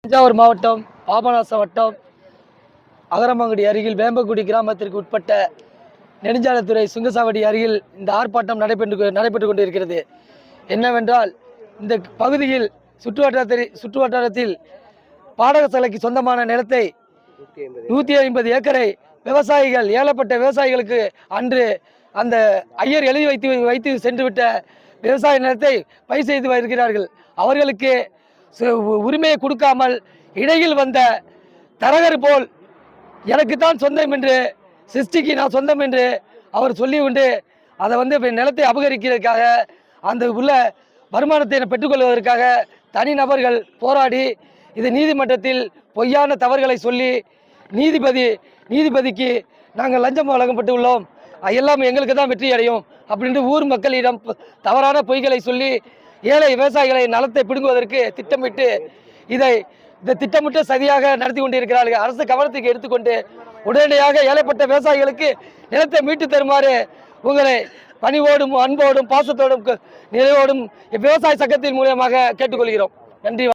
தஞ்சாவூர் மாவட்டம் பாபநாசம் வட்டம் அகரமங்குடி அருகில் வேம்பக்குடி கிராமத்திற்கு உட்பட்ட நெடுஞ்சாலைத்துறை சுங்கசாவடி அருகில் இந்த ஆர்ப்பாட்டம் நடைபெற்று கொண்டிருக்கிறது. என்னவென்றால் இந்த பகுதியில் சுற்றுவட்டாரத்தில் பாடகசாலைக்கு சொந்தமான நிலத்தை 150 ஏக்கரை விவசாயிகள் ஏலப்பட்ட விவசாயிகளுக்கு அன்று அந்த ஐயர் எழுதி வைத்து சென்றுவிட்ட விவசாய நிலத்தை பயிர் செய்து வருகிறார்கள். அவர்களுக்கு உரிமையை கொடுக்காமல் இடையில் வந்த தரகர் போல் எனக்குத்தான் சொந்தம் என்று சிருஷ்டிக்கு நான் சொந்தம் என்று அவர் சொல்லி கொண்டு அதை நிலத்தை அபகரிக்கிறதுக்காக அந்த உள்ள வருமானத்தை பெற்றுக்கொள்வதற்காக தனிநபர்கள் போராடி இது நீதிமன்றத்தில் பொய்யான தவறுகளை சொல்லி நீதிபதிக்கு நாங்கள் லஞ்சம் வழங்கப்பட்டு உள்ளோம், எல்லாம் எங்களுக்கு தான் வெற்றி அடையும் அப்படின்ட்டு ஊர் மக்களிடம் தவறான பொய்களை சொல்லி ஏழை விவசாயிகளை நலத்தை பிடுங்குவதற்கு திட்டமிட்டு இந்த திட்டமிட்டு சரியாக நடத்தி கொண்டிருக்கிறார்கள். அரசு கவனத்துக்கு எடுத்துக்கொண்டு உடனடியாக ஏழைப்பட்ட விவசாயிகளுக்கு நிலத்தை மீட்டு தருமாறு உங்களை பணிவோடும் அன்போடும் பாசத்தோடும் நிறைவோடும் விவசாய சங்கத்தின் மூலமாக கேட்டுக்கொள்கிறோம். நன்றி.